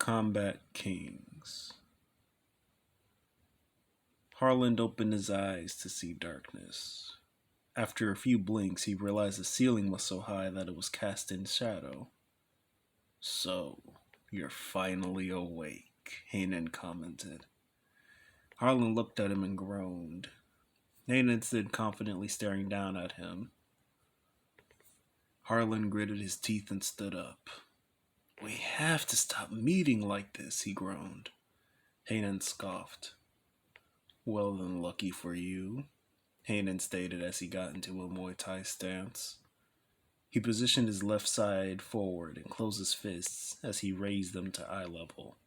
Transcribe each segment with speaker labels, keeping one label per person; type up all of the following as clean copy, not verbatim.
Speaker 1: Combat Kings. Harland opened his eyes to see darkness. After a few blinks, he realized the ceiling was so high that it was cast in shadow. So, you're finally awake, Hanan commented. Harlan looked at him and groaned. Hanan stood confidently staring down at him. Harlan gritted his teeth and stood up. We have to stop meeting like this, he groaned. Hanan scoffed. Well then, lucky for you, Hanan stated as he got into a Muay Thai stance. He positioned his left side forward and closed his fists as he raised them to eye level.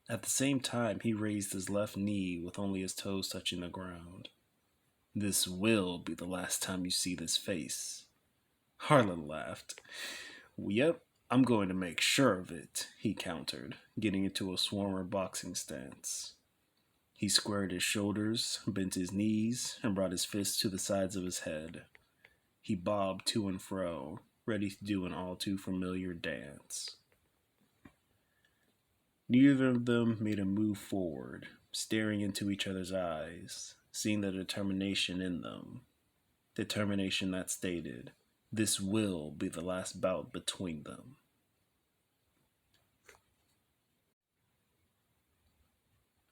Speaker 1: At the same time, he raised his left knee with only his toes touching the ground. This will be the last time you see this face. Harlan laughed. Yep, I'm going to make sure of it, he countered, getting into a swarmer boxing stance. He squared his shoulders, bent his knees, and brought his fists to the sides of his head. He bobbed to and fro, ready to do an all too familiar dance. Neither of them made a move forward, staring into each other's eyes, seeing the determination in them. Determination that stated, this will be the last bout between them.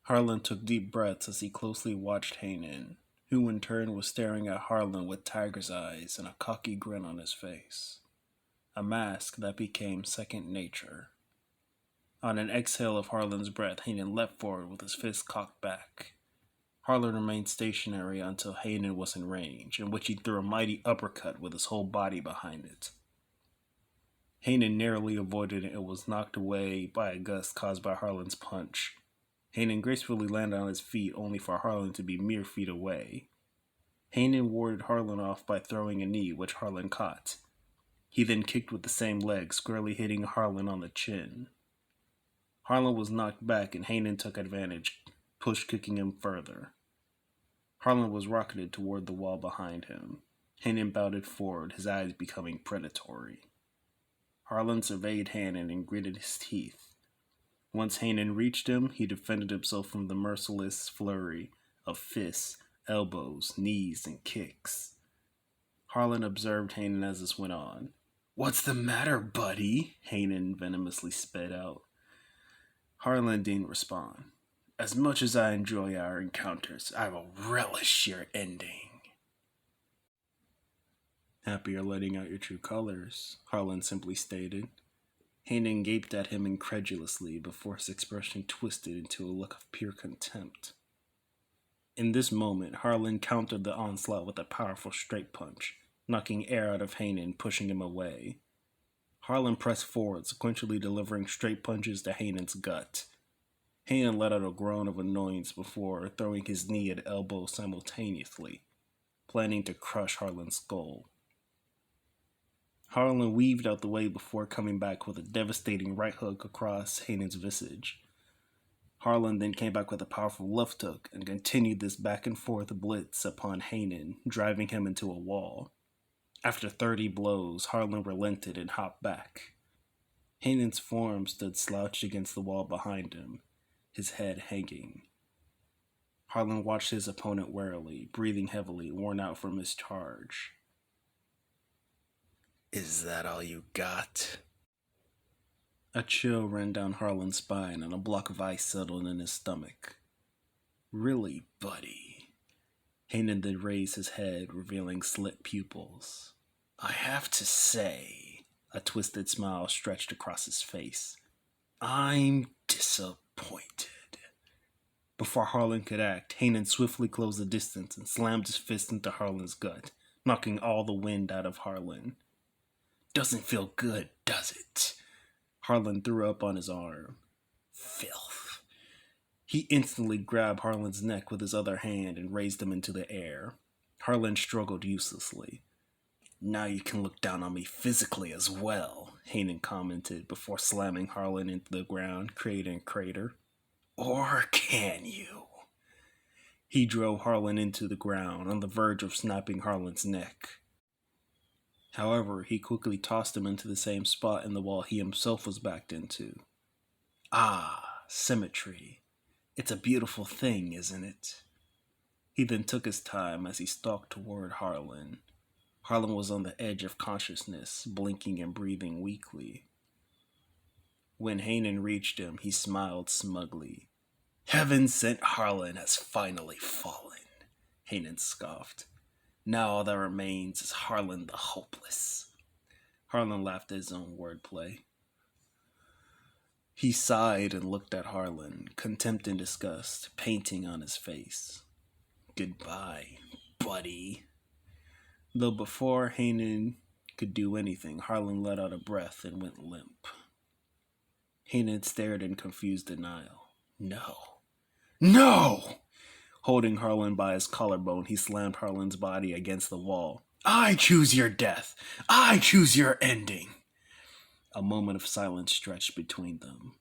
Speaker 1: Harlan took deep breaths as he closely watched Hanan, who in turn was staring at Harlan with tiger's eyes and a cocky grin on his face. A mask that became second nature. On an exhale of Harlan's breath, Hanan leapt forward with his fist cocked back. Harlan remained stationary until Hanan was in range, in which he threw a mighty uppercut with his whole body behind it. Hanan narrowly avoided it and was knocked away by a gust caused by Harlan's punch. Hanan gracefully landed on his feet only for Harlan to be mere feet away. Hanan warded Harlan off by throwing a knee, which Harlan caught. He then kicked with the same leg, squarely hitting Harlan on the chin. Harlan was knocked back and Hanan took advantage, push-kicking him further. Harlan was rocketed toward the wall behind him. Hanan bounded forward, his eyes becoming predatory. Harlan surveyed Hanan and gritted his teeth. Once Hanan reached him, he defended himself from the merciless flurry of fists, elbows, knees, and kicks. Harlan observed Hanan as this went on. What's the matter, buddy? Hanan venomously sped out. Harlan didn't respond. As much as I enjoy our encounters, I will relish your ending. Happy you're letting out your true colors, Harlan simply stated. Hanan gaped at him incredulously before his expression twisted into a look of pure contempt. In this moment, Harlan countered the onslaught with a powerful straight punch, knocking air out of Hanan, pushing him away. Harlan pressed forward, sequentially delivering straight punches to Hanan's gut. Hanan let out a groan of annoyance before throwing his knee and elbow simultaneously, planning to crush Harlan's skull. Harlan weaved out the way before coming back with a devastating right hook across Hanan's visage. Harlan then came back with a powerful left hook and continued this back and forth blitz upon Hanan, driving him into a wall. After 30 blows, Harlan relented and hopped back. Hanan's form stood slouched against the wall behind him, his head hanging. Harlan watched his opponent warily, breathing heavily, worn out from his charge. Is that all you got? A chill ran down Harlan's spine and a block of ice settled in his stomach. Really, buddy? Hanan then raised his head, revealing slit pupils. I have to say, a twisted smile stretched across his face. I'm disappointed. Before Harlan could act, Hanan swiftly closed the distance and slammed his fist into Harlan's gut, knocking all the wind out of Harlan. Doesn't feel good, does it? Harlan threw up on his arm. Filth. He instantly grabbed Harlan's neck with his other hand and raised him into the air. Harlan struggled uselessly. Now you can look down on me physically as well, Hanan commented before slamming Harlan into the ground, creating a crater. Or can you? He drove Harlan into the ground, on the verge of snapping Harlan's neck. However, he quickly tossed him into the same spot in the wall he himself was backed into. Ah, symmetry. It's a beautiful thing, isn't it? He then took his time as he stalked toward Harlan. Harlan was on the edge of consciousness, blinking and breathing weakly. When Hanan reached him, he smiled smugly. Heaven sent Harlan has finally fallen, Hanan scoffed. Now all that remains is Harlan the Hopeless. Harlan laughed at his own wordplay. He sighed and looked at Harlan, contempt and disgust painting on his face. Goodbye, buddy. Though before Hanan could do anything, Harlan let out a breath and went limp. Hanan stared in confused denial. No! No! Holding Harlan by his collarbone, he slammed Harlan's body against the wall. I choose your death! I choose your ending! A moment of silence stretched between them,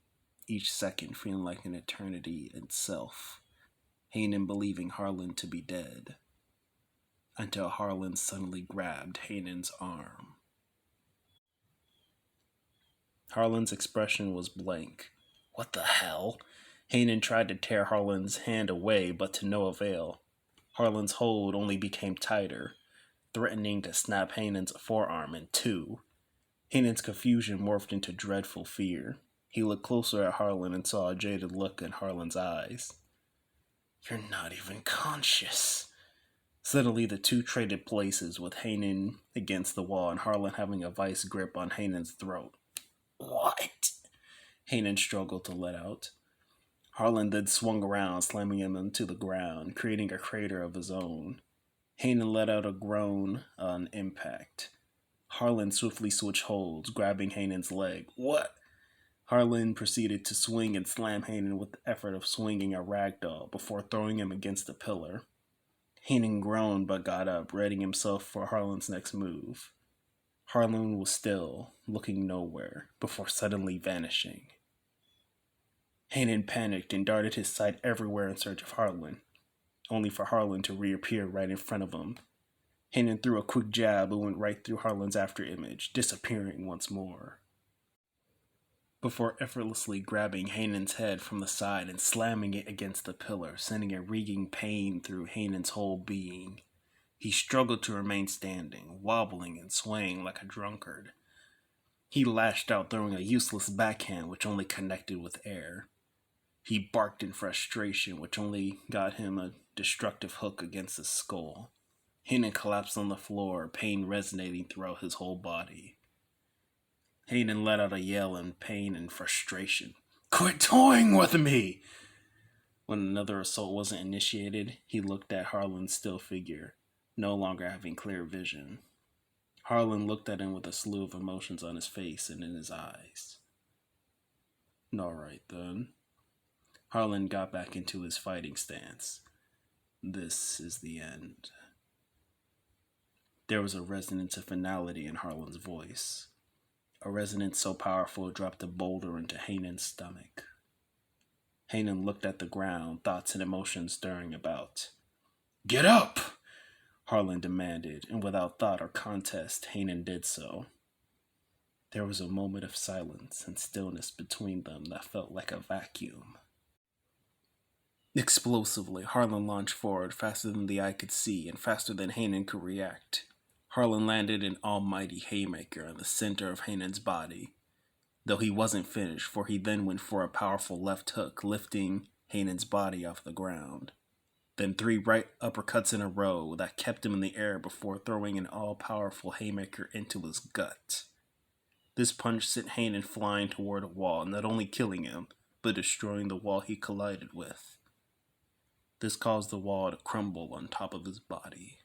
Speaker 1: each second feeling like an eternity itself. Hanan believing Harlan to be dead, until Harlan suddenly grabbed Hanan's arm. Harlan's expression was blank. What the hell? Hanan tried to tear Harlan's hand away, but to no avail. Harlan's hold only became tighter, threatening to snap Hanan's forearm in two. Hanan's confusion morphed into dreadful fear. He looked closer at Harlan and saw a jaded look in Harlan's eyes. You're not even conscious. Suddenly, the two traded places, with Hanan against the wall and Harlan having a vice grip on Hanan's throat. What? Hanan struggled to let out. Harlan then swung around, slamming him into the ground, creating a crater of his own. Hanan let out a groan on impact. Harlan swiftly switched holds, grabbing Hanan's leg. What? Harlan proceeded to swing and slam Hanan with the effort of swinging a ragdoll before throwing him against a pillar. Hanan groaned but got up, readying himself for Harlan's next move. Harlan was still, looking nowhere, before suddenly vanishing. Hanan panicked and darted his sight everywhere in search of Harlan, only for Harlan to reappear right in front of him. Hanan threw a quick jab and went right through Harlan's afterimage, disappearing once more. Before effortlessly grabbing Hanan's head from the side and slamming it against the pillar, sending a reeking pain through Hanan's whole being. He struggled to remain standing, wobbling and swaying like a drunkard. He lashed out, throwing a useless backhand which only connected with air. He barked in frustration, which only got him a destructive hook against his skull. Hanan collapsed on the floor, pain resonating throughout his whole body. Hanan let out a yell in pain and frustration. Quit toying with me! When another assault wasn't initiated, he looked at Harlan's still figure, no longer having clear vision. Harlan looked at him with a slew of emotions on his face and in his eyes. All right, then. Harlan got back into his fighting stance. This is the end. There was a resonance of finality in Harlan's voice. A resonance so powerful it dropped a boulder into Hanan's stomach. Hanan looked at the ground, thoughts and emotions stirring about. Get up! Harlan demanded, and without thought or contest, Hanan did so. There was a moment of silence and stillness between them that felt like a vacuum. Explosively, Harlan launched forward faster than the eye could see and faster than Hanan could react. Harlan landed an almighty haymaker in the center of Hanan's body, though he wasn't finished, for he then went for a powerful left hook, lifting Hanan's body off the ground. Then 3 right uppercuts in a row that kept him in the air before throwing an all-powerful haymaker into his gut. This punch sent Hanan flying toward a wall, not only killing him, but destroying the wall he collided with. This caused the wall to crumble on top of his body.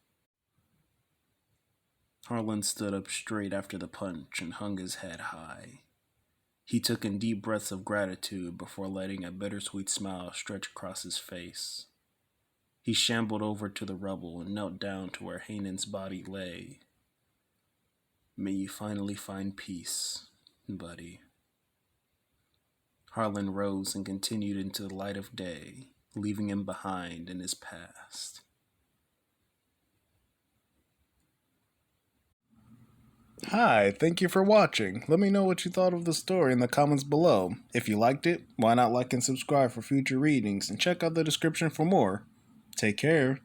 Speaker 1: Harlan stood up straight after the punch and hung his head high. He took in deep breaths of gratitude before letting a bittersweet smile stretch across his face. He shambled over to the rubble and knelt down to where Hanan's body lay. May you finally find peace, buddy. Harlan rose and continued into the light of day, leaving him behind in his past.
Speaker 2: Hi, thank you for watching. Let me know what you thought of the story in the comments below. If you liked it, why not like and subscribe for future readings and check out the description for more. Take care.